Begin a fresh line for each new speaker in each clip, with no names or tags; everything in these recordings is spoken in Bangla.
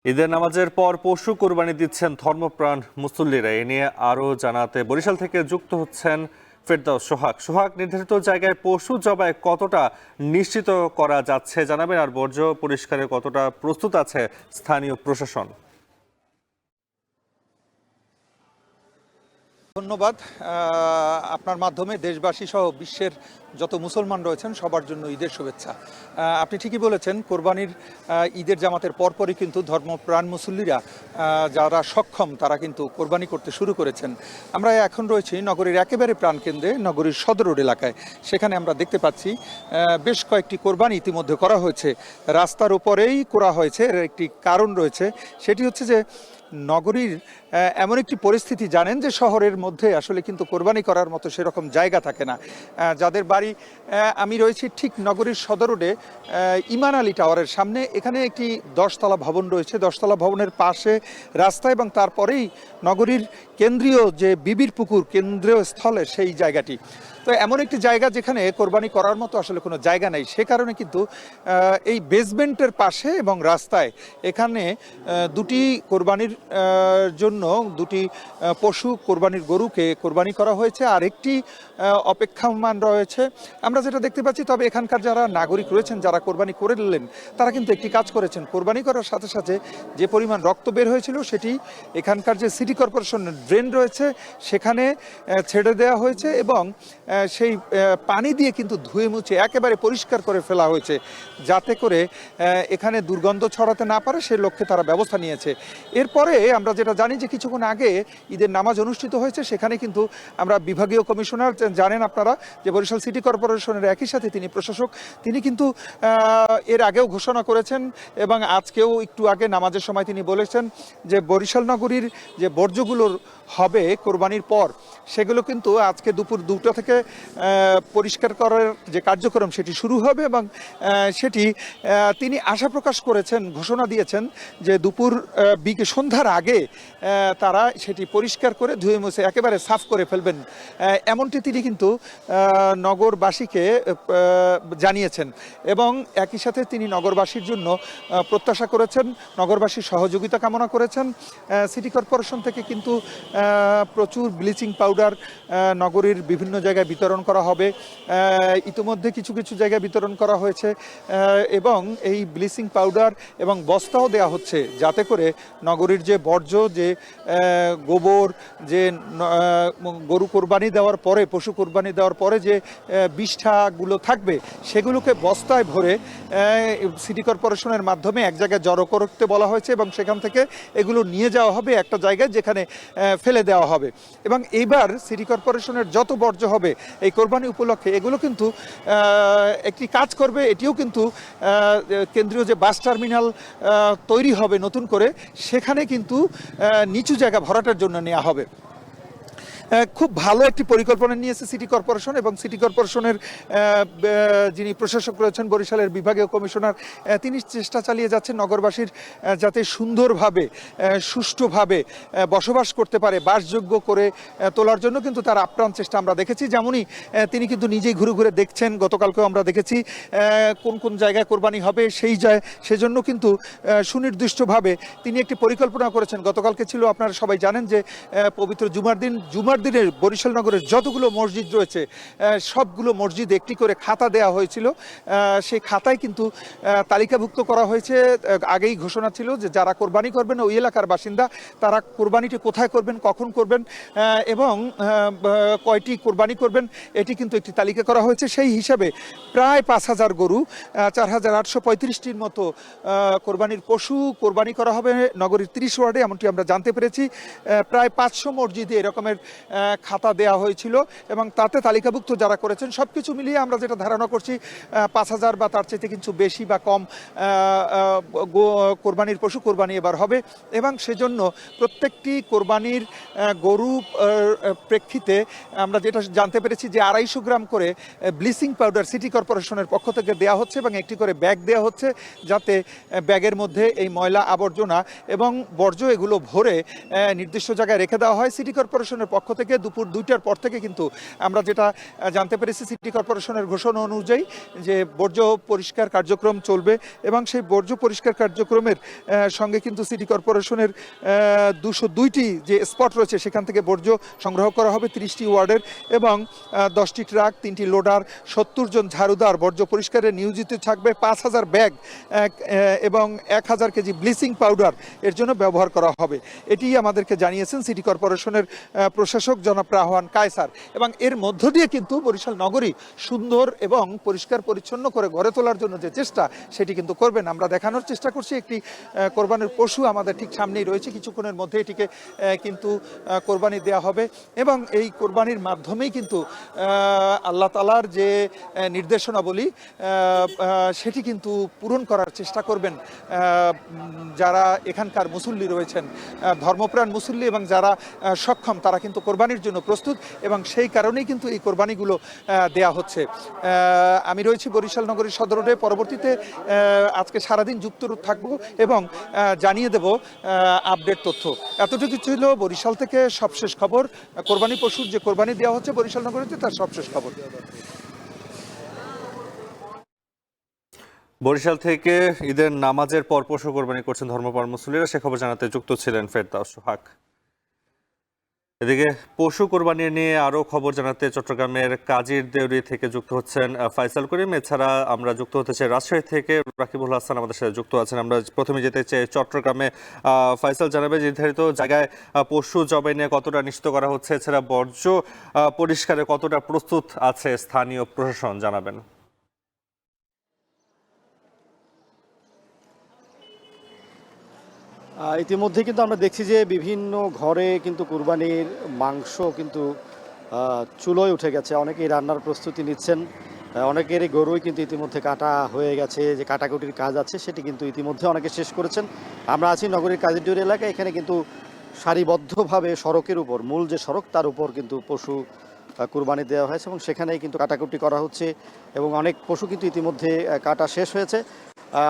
ঈদের নামাজের পর পশু কোরবানি দিচ্ছেন ধর্মপ্রাণ মুসল্লিরা। এ নিয়ে আরও জানাতে বরিশাল থেকে যুক্ত হচ্ছেন ফেরদাউস সোহাগ। সোহাগ, নির্ধারিত জায়গায় পশু জবাই কতটা নিশ্চিত করা যাচ্ছে জানাবেন, আর বর্জ্য পরিষ্কারে কতটা প্রস্তুত আছে স্থানীয় প্রশাসন?
ধন্যবাদ। আপনার মাধ্যমে দেশবাসী সহ বিশ্বের যত মুসলমান রয়েছেন সবার জন্য ঈদের শুভেচ্ছা। আপনি ঠিকই বলেছেন, কোরবানির ঈদের জামাতের পরপরই কিন্তু ধর্মপ্রাণ মুসল্লিরা যারা সক্ষম তারা কিন্তু কোরবানি করতে শুরু করেছেন। আমরা এখন রয়েছি নগরীর একেবারে প্রাণকেন্দ্রে, নগরীর সদর রোড এলাকায়। সেখানে আমরা দেখতে পাচ্ছি বেশ কয়েকটি কোরবানি ইতিমধ্যে করা হয়েছে। রাস্তার উপরেই করা হয়েছে, এর একটি কারণ রয়েছে, সেটি হচ্ছে যে নগরীর এমন একটি পরিস্থিতি, জানেন যে শহরের মধ্যে আসলে কিন্তু কোরবানি করার মতো সেরকম জায়গা থাকে না। যাদের বাড়ি, আমি রয়েছি ঠিক নগরীর সদর রোডে ইমান আলী টাওয়ারের সামনে। এখানে একটি 10তলা ভবন রয়েছে, 10তলা ভবনের পাশে রাস্তা এবং তারপরেই নগরীর কেন্দ্রীয় যে বিবির পুকুর কেন্দ্রীয় স্থলে সেই জায়গাটি। তো এমন একটি জায়গা যেখানে কোরবানি করার মতো আসলে কোনো জায়গা নেই। সে কারণে কিন্তু এই বেসমেন্টের পাশে এবং রাস্তায় এখানে দুটি কোরবানির জন্য দুটি পশু কোরবানির গরুকে কোরবানি করা হয়েছে, আর একটি অপেক্ষমান রয়েছে আমরা যেটা দেখতে পাচ্ছি। তবে এখানকার যারা নাগরিক রয়েছেন, যারা কোরবানি করে নিলেন, তারা কিন্তু একটি কাজ করেছেন। কোরবানি করার সাথে সাথে যে পরিমাণ রক্ত বের হয়েছিল সেটি এখানকার যে সিটি কর্পোরেশনের ড্রেন রয়েছে সেখানে ছেড়ে দেওয়া হয়েছে এবং সেই পানি দিয়ে কিন্তু ধুয়ে মুছে একেবারে পরিষ্কার করে ফেলা হয়েছে, যাতে করে এখানে দুর্গন্ধ ছড়াতে না পারে সে লক্ষ্যে তারা ব্যবস্থা নিয়েছে। এরপরে আমরা যেটা জানি যে কিছুক্ষণ আগে ঈদের নামাজ অনুষ্ঠিত হয়েছে, সেখানে কিন্তু আমরা বিভাগীয় কমিশনার, জানেন আপনারা যে বরিশাল সিটি কর্পোরেশনের একই সাথে তিনি প্রশাসক, তিনি কিন্তু এর আগেও ঘোষণা করেছেন এবং আজকেও একটু আগে নামাজের সময় তিনি বলেছেন যে বরিশাল নগরীর যে বর্জ্যগুলোর হবে কোরবানির পর সেগুলো কিন্তু আজকে দুপুর 2টা থেকে পরিষ্কার করার যে কার্যক্রম সেটি শুরু হবে এবং সেটি তিনি আশা প্রকাশ করেছেন, ঘোষণা দিয়েছেন যে দুপুর সন্ধ্যার আগে তারা সেটি পরিষ্কার করে ধুয়ে মুছে একেবারে সাফ করে ফেলবেন, এমনটি তিনি কিন্তু নগরবাসীকে জানিয়েছেন। এবং একই সাথে তিনি নগরবাসীর জন্য প্রত্যাশা করেছেন, নগরবাসীর সহযোগিতা কামনা করেছেন। সিটি কর্পোরেশন থেকে কিন্তু প্রচুর ব্লিচিং পাউডার নগরীর বিভিন্ন জায়গায় বিতরণ করা হবে। ইতিমধ্যে কিছু কিছু জায়গায় বিতরণ করা হয়েছে এবং এই ব্লিচিং পাউডার এবং বস্তাও দেওয়া হচ্ছে, যাতে করে নগরীর যে বর্জ্য, যে গোবর, যে গরু কোরবানি দেওয়ার পরে, পশু কোরবানি দেওয়ার পরে যে বিষ্ঠাগুলো থাকবে সেগুলোকে বস্তায় ভরে সিটি কর্পোরেশনের মাধ্যমে এক জায়গায় জড়ো করতে বলা হয়েছে এবং সেখান থেকে এগুলো নিয়ে যাওয়া হবে একটা জায়গায় যেখানে ফেলে দেওয়া হবে। এবং এইবার সিটি কর্পোরেশনের যত বর্জ্য হবে এই কোরবানি উপলক্ষে এগুলো কিন্তু একটি কাজ করবে, এটিও কিন্তু কেন্দ্রীয় যে বাস টার্মিনাল তৈরি হবে নতুন করে, সেখানে কিন্তু নিচু জায়গা ভরাটের জন্য নেওয়া হবে। খুব ভালো একটি পরিকল্পনা নিয়েছে সিটি কর্পোরেশন এবং সিটি কর্পোরেশনের যিনি প্রশাসক রয়েছেন বরিশালের বিভাগীয় কমিশনার, তিনি চেষ্টা চালিয়ে যাচ্ছেন নগরবাসীর যাতে সুন্দরভাবে সুষ্ঠুভাবে বসবাস করতে পারে, বাসযোগ্য করে তোলার জন্য কিন্তু তার আপ্রাণ চেষ্টা আমরা দেখেছি। যেমনই তিনি কিন্তু নিজেই ঘুরে ঘুরে দেখছেন, গতকালকেও আমরা দেখেছি কোন কোন জায়গায় কোরবানি হবে সেজন্য কিন্তু সুনির্দিষ্টভাবে তিনি একটি পরিকল্পনা করেছেন। গতকালকে ছিল, আপনারা সবাই জানেন যে পবিত্র জুমার দিনের বরিশাল নগরের যতগুলো মসজিদ রয়েছে সবগুলো মসজিদ একটি করে খাতা দেওয়া হয়েছিল। সেই খাতায় কিন্তু তালিকাভুক্ত করা হয়েছে। আগেই ঘোষণা ছিল যে যারা কোরবানি করবেন ওই এলাকার বাসিন্দা, তারা কোরবানিটি কোথায় করবেন, কখন করবেন এবং কয়টি কোরবানি করবেন, এটি কিন্তু একটি তালিকা করা হয়েছে। সেই হিসাবে প্রায় 5,000 গরু, 4,835টির মতো কোরবানির পশু কোরবানি করা হবে নগরীর 30 ওয়ার্ডে, এমনটি আমরা জানতে পেরেছি। প্রায় 500 মসজিদে এরকমের খাতা দেওয়া হয়েছিল এবং তাতে তালিকাভুক্ত যারা করেছেন সব কিছু মিলিয়ে আমরা যেটা ধারণা করছি 5,000 বা তার চাইতে কিছু বেশি বা কম কোরবানির পশু কোরবানি এবার হবে। এবং সেজন্য প্রত্যেকটি কোরবানির গরু প্রেক্ষিতে আমরা যেটা জানতে পেরেছি যে 250 গ্রাম করে ব্লিচিং পাউডার সিটি কর্পোরেশনের পক্ষ থেকে দেওয়া হচ্ছে এবং একটি করে ব্যাগ দেওয়া হচ্ছে, যাতে ব্যাগের মধ্যে এই ময়লা আবর্জনা এবং বর্জ্য এগুলো ভরে নির্দিষ্ট জায়গায় রেখে দেওয়া হয়। সিটি কর্পোরেশনের পক্ষ থেকে দুপুর 2টার পর থেকে কিন্তু আমরা যেটা জানতে পেরেছি সিটি কর্পোরেশনের ঘোষণা অনুযায়ী যে বর্জ্য পরিষ্কার কার্যক্রম চলবে এবং সেই বর্জ্য পরিষ্কার কার্যক্রমের সঙ্গে কিন্তু সিটি কর্পোরেশনের 202টি যে স্পট রয়েছে সেখান থেকে বর্জ্য সংগ্রহ করা হবে 30টি ওয়ার্ডের এবং 10টি ট্রাক 3টি লোডার 70 জন ঝাড়ুদার বর্জ্য পরিষ্কারে নিয়োজিত থাকবে 5,000 ব্যাগ এবং 1,000 কেজি ব্লিচিং পাউডার এর জন্য ব্যবহার করা হবে। এটি আমাদেরকে জানিয়েছেন সিটি কর্পোরেশনের প্রশাসক জনাব রাহাওয়ান কায়সার এবং এর মধ্য দিয়ে কিন্তু বরিশাল নগরী সুন্দর এবং পরিষ্কার পরিচ্ছন্ন করে গড়ে তোলার জন্য যে চেষ্টা সেটি কিন্তু করবেন। আমরা দেখানোর চেষ্টা করছি একটি কোরবানির পশু আমাদের ঠিক সামনেই রয়েছে, কিছুক্ষণের মধ্যে এটিকে কিন্তু কোরবানি দেওয়া হবে এবং এই কোরবানির মাধ্যমেই কিন্তু আল্লাহ তাআলার যে নির্দেশনাবলী সেটি কিন্তু পূরণ করার চেষ্টা করবেন যারা এখানকার মুসল্লি রয়েছেন, ধর্মপ্রাণ মুসল্লি এবং যারা সক্ষম তারা কিন্তু কোরবানির জন্য প্রস্তুত এবং সেই কারণেই কিন্তু এই কোরবানিগুলো দেয়া হচ্ছে। আমি রয়েছি বরিশাল নগরীর সদর রোডে, পরবর্তীতে আজকে সারাদিন যুক্ত থাকবো এবং জানিয়ে দেব আপডেট তথ্য। এতটুকু ছিল বরিশাল থেকে সবশেষ খবর, কোরবানি পশুর যে কোরবানি দেওয়া হচ্ছে বরিশাল নগরীতে তার সবশেষ খবর।
বরিশাল থেকে ঈদের নামাজের পর পশু কোরবানি করছেন ধর্মপ্রাণ মুসল্লিরা, সে খবর জানাতে যুক্ত ছিলেন ফেরদাউস সোহাগ। এদিকে পশু কোরবানি নিয়ে আরো খবর জানাতে চট্টগ্রামের কাজীর দেউরি থেকে যুক্ত হচ্ছেন ফাইসাল করিম। এছাড়া আমরা যুক্ত হতে চাই রাজশাহী থেকে রাকিবুল হাসান আমাদের সাথে যুক্ত আছেন। আমরা প্রথমে যেতে চাই চট্টগ্রামে। ফাইসাল, জানাবে নির্ধারিত জায়গায় পশু জবাই নিয়ে কতটা নিশ্চিত করা হচ্ছে, এছাড়া বর্জ্য পরিষ্কারে কতটা প্রস্তুত আছে স্থানীয় প্রশাসন, জানাবেন।
ইতিমধ্যে কিন্তু আমরা দেখছি যে বিভিন্ন ঘরে কিন্তু কুরবানির মাংস কিন্তু চুলোয় উঠে গেছে, অনেকেই রান্নার প্রস্তুতি নিচ্ছেন, অনেকেরই গরুই কিন্তু ইতিমধ্যে কাটা হয়ে গেছে, যে কাটাকুটির কাজ আছে সেটি কিন্তু ইতিমধ্যে অনেকে শেষ করেছেন। আমরা আছি নগরীর কাজীরডিউরি এলাকায়, এখানে কিন্তু সারিবদ্ধভাবে সড়কের উপর, মূল যে সড়ক তার উপর কিন্তু পশু কুরবানি দেওয়া হয়েছে এবং সেখানেই কিন্তু কাটাকুটি করা হচ্ছে এবং অনেক পশু কিন্তু ইতিমধ্যে কাটা শেষ হয়েছে।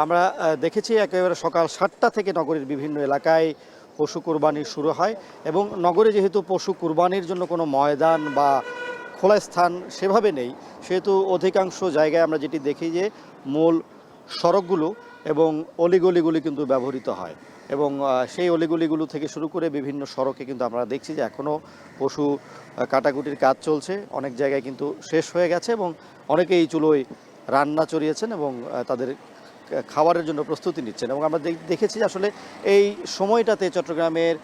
আমরা দেখেছি একেবারে সকাল 7টা থেকে নগরীর বিভিন্ন এলাকায় পশু কুরবানি শুরু হয় এবং নগরে যেহেতু পশু কুরবানির জন্য কোনো ময়দান বা খোলা স্থান সেভাবে নেই, সেহেতু অধিকাংশ জায়গায় আমরা যেটি দেখি যে মূল সড়কগুলো এবং অলিগলিগুলি কিন্তু ব্যবহৃত হয় এবং সেই অলিগলিগুলো থেকে শুরু করে বিভিন্ন সড়কে কিন্তু আমরা দেখছি যে এখনও পশু কাটাকুটির কাজ চলছে, অনেক জায়গায় কিন্তু শেষ হয়ে গেছে এবং অনেকেই চুলোয় রান্না চড়িয়েছেন এবং তাদের খাবারের জন্য প্রস্তুতি নিচ্ছেন এবং আমরা দেখেছি আসলে এই সময়টাতে চট্টগ্রামের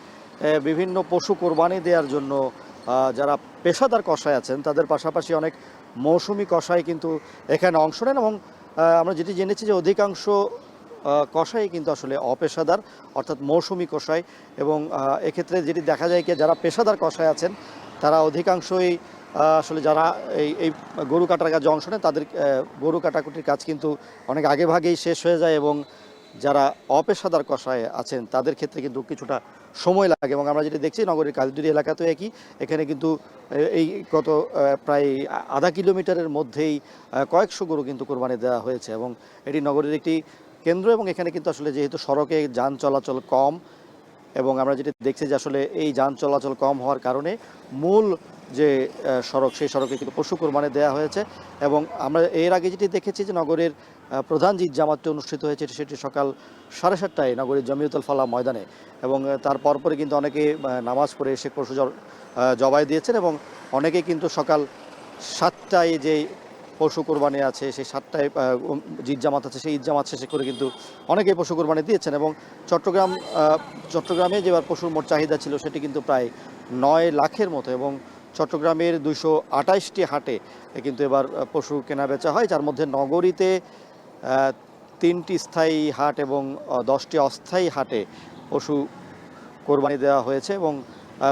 বিভিন্ন পশু কোরবানি দেওয়ার জন্য যারা পেশাদার কসাই আছেন তাদের পাশাপাশি অনেক মৌসুমি কসাই কিন্তু এখানে অংশ নেন এবং আমরা যেটি জেনেছি যে অধিকাংশ কসাই কিন্তু আসলে অপেশাদার, অর্থাৎ মৌসুমি কসাই এবং এক্ষেত্রে যেটি দেখা যায় কি যারা পেশাদার কসাই আছেন তারা অধিকাংশই আসলে যারা এই গরু কাটার কাজে অংশ নেন তাদের গরু কাটাকুটির কাজ কিন্তু অনেক আগে ভাগেই শেষ হয়ে যায় এবং যারা অপেশাদার কসাই আছেন তাদের ক্ষেত্রে কিন্তু কিছুটা সময় লাগে এবং আমরা যেটি দেখছি নগরীর কাজীরডিউরি এলাকাতেও একই, এখানে কিন্তু এই গত প্রায় আধা কিলোমিটারের মধ্যেই কয়েকশো গরু কিন্তু কোরবানি দেওয়া হয়েছে এবং এটি নগরীর একটি কেন্দ্র এবং এখানে কিন্তু আসলে যেহেতু সড়কে যান চলাচল কম এবং আমরা যেটি দেখছি যে আসলে এই যান চলাচল কম হওয়ার কারণে মূল যে সড়ক সেই সড়কে কিন্তু পশু কোরবানি দেওয়া হয়েছে এবং আমরা এর আগে যেটি দেখেছি যে নগরের প্রধান যে জামাতটি অনুষ্ঠিত হয়েছে সেটি সকাল 7:30টায় নগরীর জমিয়তুল ফালাহ ময়দানে এবং তার পরপরে কিন্তু অনেকে নামাজ পড়ে এসে পশু জবাই দিয়েছেন এবং অনেকে কিন্তু সকাল 7টায় যে পশু কোরবানি আছে সেই 7টায় যে ঈদ জামাত আছে সেই ঈদ জামাত শেষে করে কিন্তু অনেকে পশু কোরবানি দিয়েছেন এবং চট্টগ্রামে যেবার পশুর মোট চাহিদা ছিল সেটি কিন্তু প্রায় 9 লাখের মতো এবং চট্টগ্রামের 228টি হাটে কিন্তু এবার পশু কেনা বেচা হয়, যার মধ্যে নগরীতে 3টি স্থায়ী হাট এবং 10টি অস্থায়ী হাটে পশু কোরবানি দেওয়া হয়েছে এবং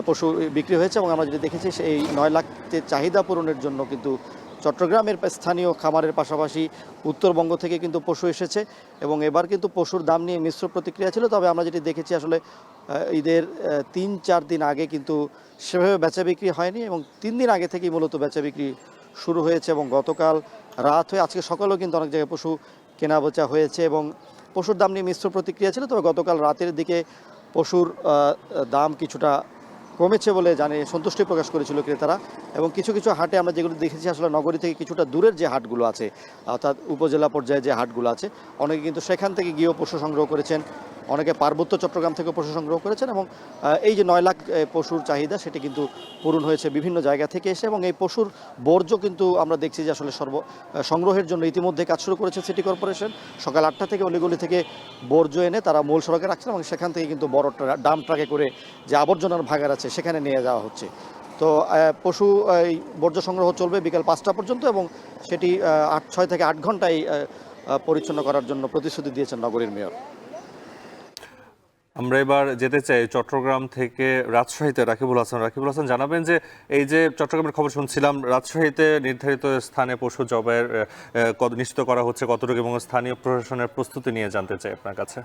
পশু বিক্রি হয়েছে এবং আমরা যেটি দেখেছি সেই 9 লাখের চাহিদা পূরণের জন্য কিন্তু চট্টগ্রামের স্থানীয় খামারের পাশাপাশি উত্তরবঙ্গ থেকে কিন্তু পশু এসেছে এবং এবার কিন্তু পশুর দাম নিয়ে মিশ্র প্রতিক্রিয়া ছিল। তবে আমরা যেটি দেখেছি আসলে ঈদের 3-4 দিন আগে কিন্তু সেভাবে বেচা বিক্রি হয়নি এবং 3 দিন আগে থেকেই মূলত বেচা বিক্রি শুরু হয়েছে এবং গতকাল রাত হয়ে আজকে সকালেও কিন্তু অনেক জায়গায় পশু কেনা বেচা হয়েছে এবং পশুর দাম নিয়ে মিশ্র প্রতিক্রিয়া ছিল। তবে গতকাল রাতের দিকে পশুর দাম কিছুটা কমেছে বলে সন্তুষ্টি প্রকাশ করেছিল ক্রেতারা। এবং কিছু কিছু হাটে আমরা যেগুলো দেখেছি আসলে নগরী থেকে কিছুটা দূরের যে হাটগুলো আছে, অর্থাৎ উপজেলা পর্যায়ে যে হাটগুলো আছে, অনেকে কিন্তু সেখান থেকে গিয়েও পশু সংগ্রহ করেছেন, অনেকে পার্বত্য চট্টগ্রাম থেকে পশু সংগ্রহ করেছেন। এবং এই যে 9 লাখ পশুর চাহিদা সেটি কিন্তু পূরণ হয়েছে বিভিন্ন জায়গা থেকে এসে। এবং এই পশুর বর্জ্য কিন্তু আমরা দেখছি যে আসলে সংগ্রহের জন্য ইতিমধ্যে কাজ শুরু করেছে সিটি কর্পোরেশন। সকাল 8টা থেকে অলিগলি থেকে বর্জ্য এনে তারা মূল সড়কে রাখছেন এবং সেখান থেকে কিন্তু বড় ডাম্প ট্রাকে করে যে আবর্জনার ভাগার আছে সেখানে নিয়ে যাওয়া হচ্ছে। তো পশু এই বর্জ্য সংগ্রহ চলবে বিকাল 5টা পর্যন্ত এবং সেটি 6 থেকে 8 ঘন্টায় পরিচ্ছন্ন করার জন্য প্রতিশ্রুতি দিয়েছেন নগরীর মেয়র।
আমরা এবার যেতে চাই চট্টগ্রাম থেকে রাজশাহীতে। রাকিবুল হাসান জানাবেন যে এই যে চট্টগ্রামের খবর শুনছিলাম, রাজশাহীতে নির্ধারিত স্থানে পশু জবাইয়ের নিশ্চিত করা হচ্ছে কতটুকু, এবং স্থানীয় প্রশাসনের প্রস্তুতি নিয়ে জানতে চাই আপনার কাছে।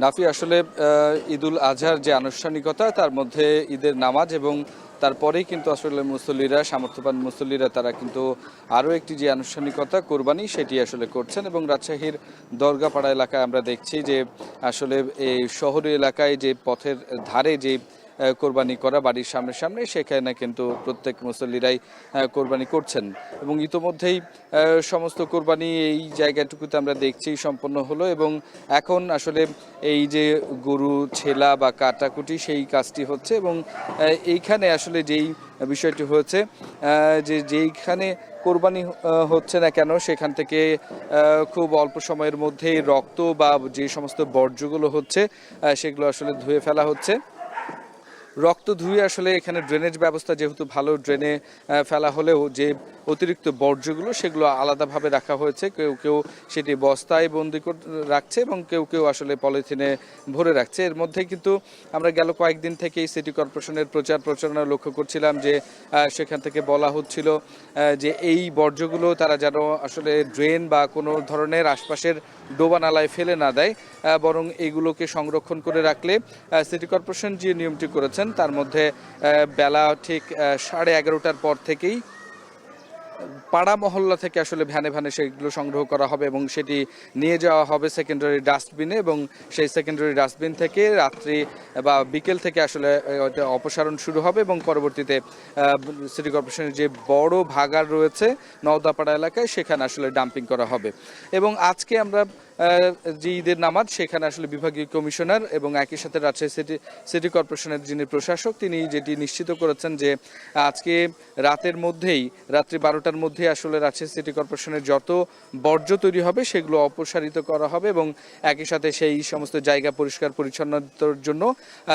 নাফি, আসলে ঈদুল আজহার যে আনুষ্ঠানিকতা, তার মধ্যে ঈদের নামাজ এবং তারপরেই কিন্তু আসলে মুসল্লিরা, সামর্থ্যবান মুসল্লিরা তারা কিন্তু আরও একটি যে আনুষ্ঠানিকতা কোরবানি সেটি আসলে করছেন। এবং রাজশাহীর দরগাপাড়া এলাকায় আমরা দেখছি যে আসলে এই শহরি এলাকায় যে পথের ধারে যে কোরবানি করা বাড়ির সামনে সেখানে কিন্তু প্রত্যেক মুসল্লিরাই কোরবানি করছেন। এবং ইতোমধ্যেই সমস্ত কোরবানি এই জায়গাটুকুতে আমরা দেখছি সম্পন্ন হলো। এবং এখন আসলে এই যে গরু ছেলা বা কাটাকুটি সেই কাজটি হচ্ছে। এবং এইখানে আসলে যেই বিষয়টি হয়েছে যে যেইখানে কোরবানি হচ্ছে না কেন সেখান থেকে খুব অল্প সময়ের মধ্যেই রক্ত বা যে সমস্ত বর্জ্যগুলো হচ্ছে সেগুলো আসলে ধুয়ে ফেলা হচ্ছে। রক্ত ধুয়ে আসলে এখানে ড্রেনেজ ব্যবস্থা যেহেতু ভালো, ড্রেনে ফেলা হলেও যে অতিরিক্ত বর্জ্যগুলো সেগুলো আলাদাভাবে রাখা হয়েছে। কেউ কেউ সেটি বস্তায় বন্দি করে রাখছে এবং কেউ কেউ আসলে পলিথিনে ভরে রাখছে। এর মধ্যে কিন্তু আমরা গেল কয়েকদিন থেকেই সিটি কর্পোরেশনের প্রচারণা লক্ষ্য করছিলাম যে সেখান থেকে বলা হচ্ছিল যে এই বর্জ্যগুলো তারা যেন আসলে ড্রেন বা কোনো ধরনের আশপাশের ডোবা নালায় ফেলে না দেয়, বরং এগুলোকে সংরক্ষণ করে রাখলে সিটি কর্পোরেশন যে নিয়মটি করেছেন তার মধ্যে বেলা ঠিক 11:30টার পর থেকেই পাড়া মহল্লা থেকে আসলে ভ্যানে ভ্যানে সেগুলো সংগ্রহ করা হবে এবং সেটি নিয়ে যাওয়া হবে সেকেন্ডারি ডাস্টবিনে। এবং সেই সেকেন্ডারি ডাস্টবিন থেকে রাত্রি বা বিকেল থেকে আসলে ওটা অপসারণ শুরু হবে এবং পরবর্তীতে সিটি কর্পোরেশনের যে বড় ভাগার রয়েছে নওদাপাড়া এলাকায় সেখানে আসলে ডাম্পিং করা হবে। এবং আজকে আমরা যে ঈদের নামাজ সেখানে আসলে বিভাগীয় কমিশনার এবং একই সাথে রাজশাহী সিটি কর্পোরেশনের যিনি প্রশাসক তিনি যেটি নিশ্চিত করেছেন যে আজকে রাতের মধ্যেই, রাত্রি 12টার মধ্যে আসলে রাজশাহী সিটি কর্পোরেশনের যত বর্জ্য তৈরি হবে সেগুলো অপসারিত করা হবে। এবং একই সাথে সেই সমস্ত জায়গা পরিষ্কার পরিচ্ছন্নতার জন্য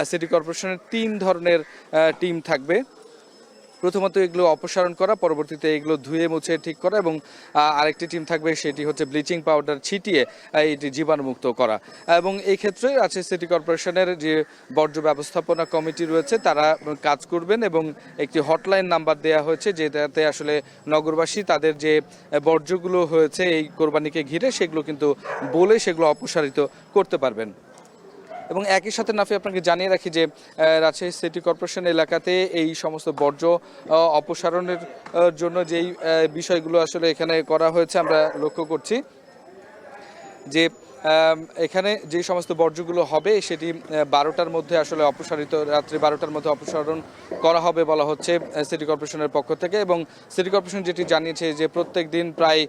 সিটি কর্পোরেশনের 3 ধরনের টিম থাকবে। প্রথমত এগুলো অপসারণ করা, পরবর্তীতে এগুলো ধুয়ে মুছে ঠিক করা এবং আরেকটি টিম থাকবে সেটি হচ্ছে ব্লিচিং পাউডার ছিটিয়ে এটি জীবাণুমুক্ত করা। এবং এই ক্ষেত্রে রাজশাহী সিটি কর্পোরেশনের যে বর্জ্য ব্যবস্থাপনা কমিটি রয়েছে তারা কাজ করবেন এবং একটি হটলাইন নাম্বার দেওয়া হয়েছে যেটাতে আসলে নগরবাসী তাদের যে বর্জ্যগুলো হয়েছে এই কোরবানিকে ঘিরে সেগুলো কিন্তু বলে সেগুলো অপসারিত করতে পারবেন। এবং একই সাথে নাফি আপনাকে জানিয়ে রাখি যে রাজশাহী সিটি কর্পোরেশন এলাকাতে এই সমস্ত বর্জ্য অপসারণের জন্য যেই বিষয়গুলো আসলে এখানে করা হয়েছে আমরা লক্ষ্য করছি যে এখানে যে সমস্ত বর্জ্যগুলো হবে সেটি 12টার মধ্যে আসলে অপসারিত, রাত্রি 12টার মধ্যে অপসারণ করা হবে বলা হচ্ছে সিটি কর্পোরেশনের পক্ষ থেকে। এবং সিটি কর্পোরেশন যেটি জানিয়েছে যে প্রত্যেক দিন প্রায়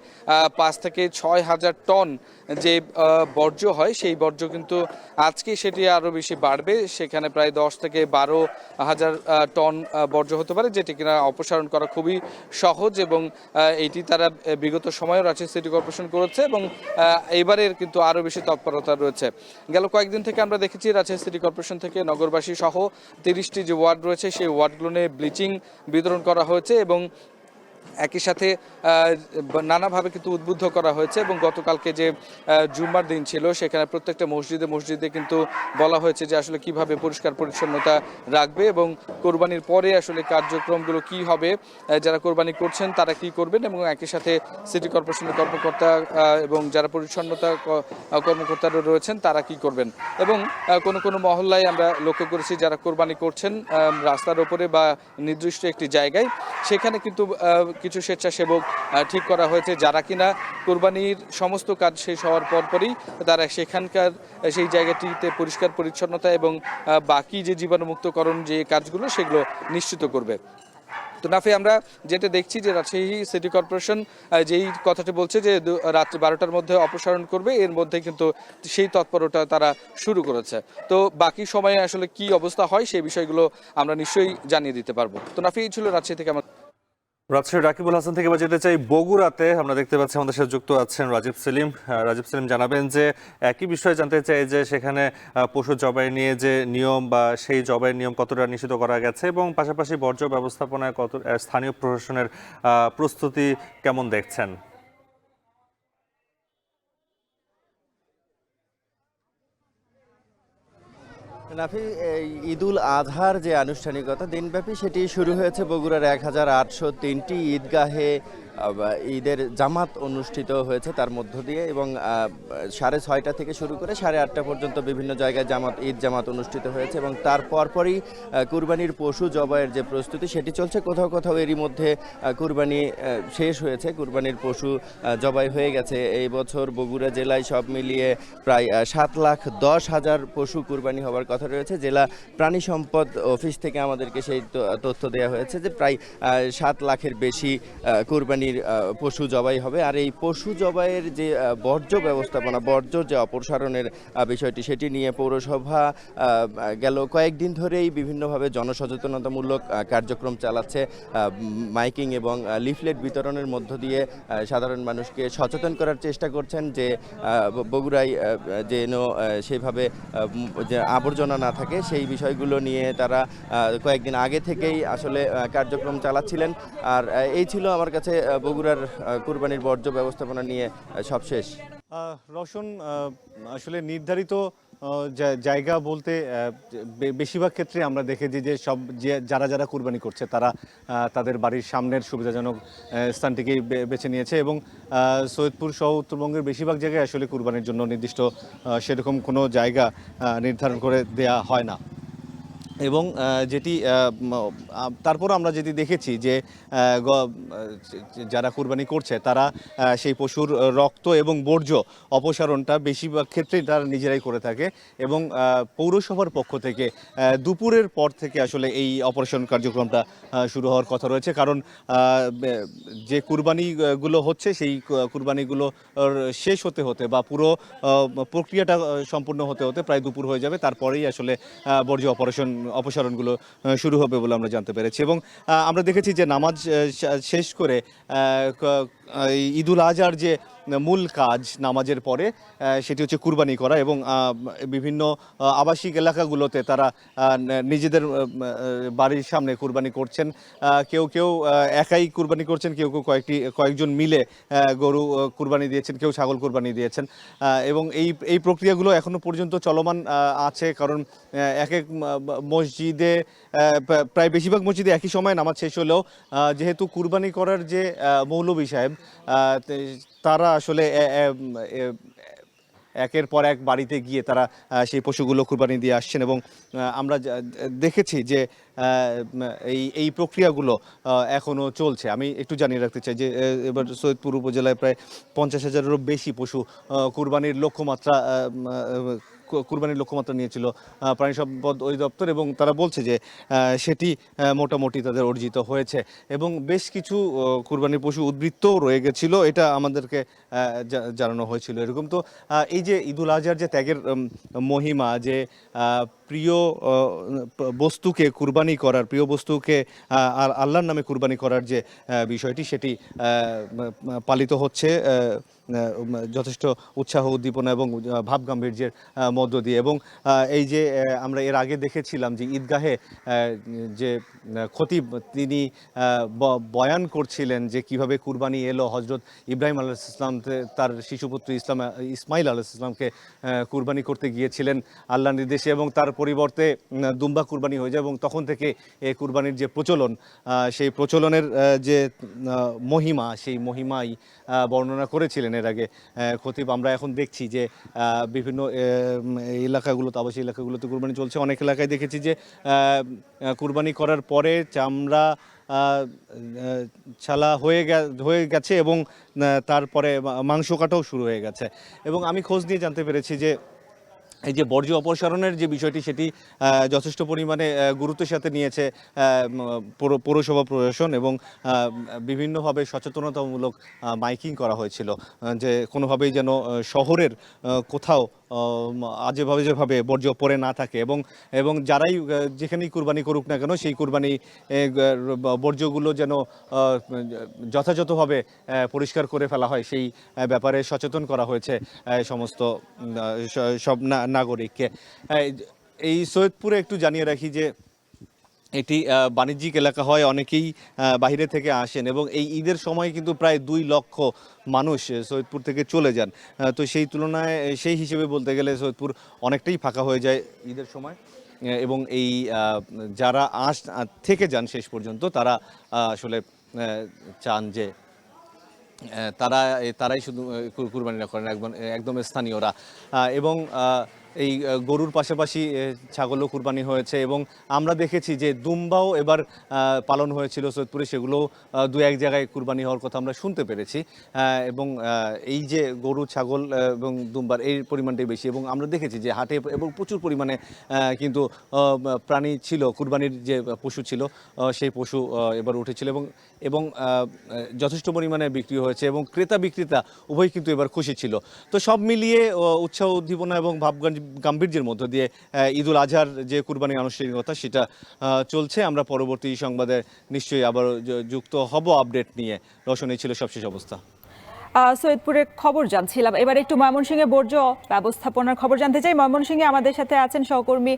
5 থেকে 6 হাজার টন যে বর্জ্য হয় সেই বর্জ্য কিন্তু আজকে সেটি আরও বেশি বাড়বে, সেখানে প্রায় 10 থেকে 12 হাজার টন বর্জ্য হতে পারে, যেটি কিনা অপসারণ করা খুবই সহজ। এবং এটি তারা বিগত সময়েও রাজশাহী সিটি কর্পোরেশন করেছে এবং এবারের কিন্তু আরও বেশি তৎপরতা রয়েছে। গেল কয়েকদিন থেকে আমরা দেখেছি রাজশাহী সিটি কর্পোরেশন থেকে নগরবাসী সহ 30টি যে ওয়ার্ড রয়েছে সেই ওয়ার্ডগুলো নিয়ে ব্লিচিং বিতরণ করা হয়েছে এবং একই সাথে নানাভাবে কিন্তু উদ্বুদ্ধ করা হয়েছে। এবং গতকালকে যে জুম্মার দিন ছিল সেখানে প্রত্যেকটা মসজিদে কিন্তু বলা হয়েছে যে আসলে কিভাবে পরিষ্কার পরিচ্ছন্নতা রাখবে এবং কোরবানির পরে আসলে কার্যক্রমগুলো কি হবে, যারা কোরবানি করছেন তারা কি করবেন এবং একই সাথে সিটি কর্পোরেশনের কর্মকর্তা এবং যারা পরিচ্ছন্নতা কর্মকর্তারা রয়েছেন তারা কি করবেন। এবং কোনো মহল্লায় আমরা লক্ষ্য করেছি যারা কোরবানি করছেন রাস্তার ওপরে বা নির্দিষ্ট একটি জায়গায়, সেখানে কিন্তু কিছু স্বেচ্ছাসেবক ঠিক করা হয়েছে, যারা কিনা কোরবানির সমস্ত কাজ শেষ হওয়ার পরপরই তারা সেখানকার সেই জায়গাটিতে পরিষ্কার পরিচ্ছন্নতা এবং বাকি যে জীবাণুমুক্তকরণ যে কাজগুলো সেগুলো নিশ্চিত করবে। তো নাফি, আমরা যেটা দেখছি যে রাজশাহী সিটি কর্পোরেশন যেই কথাটি বলছে যে রাত্রি 12টার মধ্যে অপসারণ করবে, এর মধ্যে কিন্তু সেই তৎপরতা তারা শুরু করেছে। তো বাকি সময়ে আসলে কি অবস্থা হয় সেই বিষয়গুলো আমরা নিশ্চয়ই জানিয়ে দিতে পারবো। তো নাফি, এই ছিল রাজশাহী থেকে আমার।
রাজশাহীর রাকিবুল হাসান থেকে যেতে চাই বগুড়াতে। আমরা দেখতে পাচ্ছি আমাদের সাথে যুক্ত আছেন রাজীব সেলিম। রাজীব সেলিম, জানাবেন যে একই বিষয়ে জানতে চাই যে সেখানে পশু জবাই নিয়ে যে নিয়ম বা সেই জবাইয়ের নিয়ম কতটা নিশ্চিত করা গেছে এবং পাশাপাশি বর্জ্য ব্যবস্থাপনায় কত স্থানীয় প্রশাসনের প্রস্তুতি কেমন দেখছেন?
নাফি, এই ঈদুল আজহার যে আনুষ্ঠানিকতা দিনব্যাপী সেটি শুরু হয়েছে বগুড়ার 1803টি ঈদগাহে। ঈদের জামাত অনুষ্ঠিত হয়েছে তার মধ্য দিয়ে, এবং 6:30 থেকে শুরু করে 8:30 পর্যন্ত বিভিন্ন জায়গায় ঈদ জামাত অনুষ্ঠিত হয়েছে, এবং তার পরপরই কুরবানির পশু জবাইয়ের যে প্রস্তুতি সেটি চলছে। কোথাও কোথাও এরই মধ্যে কুরবানি শেষ হয়েছে, কুরবানির পশু জবাই হয়ে গেছে। এই বছর বগুড়া জেলায় সব মিলিয়ে প্রায় 7,10,000 পশু কুরবানি হওয়ার কথা রয়েছে। জেলা প্রাণী সম্পদ অফিস থেকে আমাদেরকে সেই তথ্য দেওয়া হয়েছে যে প্রায় 7 লাখের বেশি কুরবানি পশু জবাই হবে। আর এই পশু জবাইয়ের যে বর্জ্য ব্যবস্থাপনা, বর্জ্য যে অপসারণের বিষয়টি, সেটি নিয়ে পৌরসভা গেল কয়েকদিন ধরেই বিভিন্নভাবে জনসচেতনতামূলক কার্যক্রম চালাচ্ছে। মাইকিং এবং লিফলেট বিতরণের মধ্য দিয়ে সাধারণ মানুষকে সচেতন করার চেষ্টা করছেন যে বগুড়ায় যেন সেভাবে যে আবর্জনা না থাকে, সেই বিষয়গুলো নিয়ে তারা কয়েকদিন আগে থেকেই আসলে কার্যক্রম চালাচ্ছিলেন। আর এই ছিল আমার কাছে বগুড়ার কুরবানির বর্জ্য ব্যবস্থাপনা নিয়ে সবশেষ।
রওশন, আসলে নির্ধারিত জায়গা বলতে বেশিরভাগ ক্ষেত্রে আমরা দেখেছি যে যারা যারা কুরবানি করছে তারা তাদের বাড়ির সামনের সুবিধাজনক স্থানটিকেই বেছে নিয়েছে, এবং সৈয়দপুর সহ উত্তরবঙ্গের বেশিরভাগ জায়গায় আসলে কুরবানির জন্য নির্দিষ্ট সেরকম কোনো জায়গা নির্ধারণ করে দেয়া হয় না। এবং যেটি তারপর আমরা যেটি দেখেছি যে যারা কুরবানি করছে তারা সেই পশুর রক্ত এবং বর্জ্য অপসারণটা বেশিরভাগ ক্ষেত্রেই তারা নিজেরাই করে থাকে, এবং পৌরসভার পক্ষ থেকে দুপুরের পর থেকে আসলে এই অপারেশন কার্যক্রমটা শুরু হওয়ার কথা রয়েছে। কারণ যে কুরবানিগুলো হচ্ছে সেই কুরবানিগুলো শেষ হতে হতে বা পুরো প্রক্রিয়াটা সম্পূর্ণ হতে হতে প্রায় দুপুর হয়ে যাবে। তারপরেই আসলে বর্জ্য অপসারণগুলো শুরু হবে বলে আমরা জানতে পেরেছি। এবং আমরা দেখেছি যে নামাজ শেষ করে ঈদুল আজহার যে মূল কাজ নামাজের পরে সেটি হচ্ছে কুরবানি করা, এবং বিভিন্ন আবাসিক এলাকাগুলোতে তারা নিজেদের বাড়ির সামনে কুরবানি করছেন। কেউ কেউ একাই কুরবানি করছেন, কেউ কেউ কয়েকজন মিলে গরু কুরবানি দিয়েছেন, কেউ ছাগল কুরবানি দিয়েছেন। এবং এই প্রক্রিয়াগুলো এখনো পর্যন্ত চলমান আছে, কারণ এক এক মসজিদে প্রায় বেশিরভাগ মসজিদে একই সময় নামাজ শেষ হলেও যেহেতু কুরবানি করার যে মৌলভী সাহেব তারা আসলে একের পর এক বাড়িতে গিয়ে তারা সেই পশুগুলো কুরবানি দিয়ে আসছেন। এবং আমরা দেখেছি যে এই প্রক্রিয়াগুলো এখনও চলছে। আমি একটু জানিয়ে রাখতে চাই যে এবার সৈয়দপুর উপজেলায় প্রায় 50,000-এরও বেশি পশু কুরবানির লক্ষ্যমাত্রা নিয়েছিল প্রাণী সম্পদ অধিদপ্তর, এবং তারা বলছে যে সেটি মোটামুটি তাদের অর্জিত হয়েছে, এবং বেশ কিছু কুরবানির পশু উদ্বৃত্তও রয়ে গেছিল, এটা আমাদেরকে জানানো হয়েছিল। এরকম তো এই যে ঈদুল আজহার যে ত্যাগের মহিমা, যে প্রিয় বস্তুকে কুরবানি করার, প্রিয় বস্তুকে আল্লাহর নামে কুরবানি করার যে বিষয়টি, সেটি পালিত হচ্ছে যথেষ্ট উৎসাহ, উদ্দীপনা এবং ভাবগাম্ভীর্যের মধ্য দিয়ে। এবং এই যে আমরা এর আগে দেখেছিলাম যে ঈদগাহে যে খতিব তিনি বয়ান করছিলেন যে কিভাবে কুরবানি এলো, হজরত ইব্রাহিম আলাইহিস সালাম তার শিশুপুত্র ইসমাইল আলাইহিস সালামকে কুরবানি করতে গিয়েছিলেন আল্লাহর নির্দেশে, এবং তার পরিবর্তে দুম্বা কুরবানি হয়ে যায়, এবং তখন থেকে এই কুরবানির যে প্রচলন, সেই প্রচলনের যে মহিমা, সেই মহিমাই বর্ণনা করেছিলেন এর আগে খতিব। আমরা এখন দেখছি যে বিভিন্ন এলাকাগুলোতে, আবাসিক এলাকাগুলোতে কুরবানি চলছে। অনেক এলাকায় দেখেছি যে কুরবানি করার পরে চামড়া ছালা হয়ে গেছে এবং তারপরে মাংস কাটাও শুরু হয়ে গেছে। এবং আমি খোঁজ নিয়ে জানতে পেরেছি যে এই যে বর্জ্য অপসারণের যে বিষয়টি সেটি যথেষ্ট পরিমাণে গুরুত্বের সাথে নিয়েছে পৌরসভা প্রশাসন এবং বিভিন্নভাবে সচেতনতামূলক মাইকিং করা হয়েছিল যে কোনোভাবেই যেন শহরের কোথাও যেভাবে বর্জ্য পড়ে না থাকে এবং যারাই যেখানেই কুরবানি করুক না কেন সেই কুরবানি বর্জ্যগুলো যেন যথাযথভাবে পরিষ্কার করে ফেলা হয় সেই ব্যাপারে সচেতন করা হয়েছে সমস্ত সব নাগরিককে। এই সৈয়দপুরে একটু জানিয়ে রাখি যে এটি বাণিজ্যিক এলাকা হয়, অনেকেই বাইরে থেকে আসেন এবং এই ঈদের সময় কিন্তু প্রায় 2 লক্ষ মানুষ সৈয়দপুর থেকে চলে যান। তো সেই তুলনায় সেই হিসেবে বলতে গেলে সৈয়দপুর অনেকটাই ফাঁকা হয়ে যায় ঈদের সময় এবং এই যারা থেকে যান শেষ পর্যন্ত তারা আসলে চান যে তারাই শুধু কুরবানি না করেন একদম স্থানীয়রা এবং এই গরুর পাশাপাশি ছাগলও কুরবানি হয়েছে এবং আমরা দেখেছি যে দুম্বাও এবার পালন হয়েছিল সৈয়দপুরে, সেগুলো 2-1 জায়গায় কুরবানি হওয়ার কথা আমরা শুনতে পেরেছি এবং এই যে গরু ছাগল এবং দুম্বার এই পরিমাণটাই বেশি এবং আমরা দেখেছি যে হাটে এবং প্রচুর পরিমাণে কিন্তু প্রাণী ছিল, কুরবানির যে পশু ছিল সেই পশু এবার উঠেছিল এবং যথেষ্ট পরিমাণে বিক্রি হয়েছে এবং ক্রেতা বিক্রেতা উভয় কিন্তু এবার খুশি ছিল। তো সব মিলিয়ে উৎসাহ উদ্দীপনা এবং গাম্ভীর্যের মধ্য দিয়ে ঈদুল আজহার যে কুরবানির আনুষ্ঠানিকতা সেটা চলছে। আমরা পরবর্তী সংবাদে নিশ্চয়ই আবার যুক্ত হব আপডেট নিয়ে। রওশন, এই ছিল সবশেষ অবস্থা।
সৈয়দপুরের খবর জানছিলাম, এবার একটু ময়মনসিংহে বর্জ্য ব্যবস্থাপনার খবর জানতে চাই। ময়মনসিংহে আমাদের সাথে আছেন সহকর্মী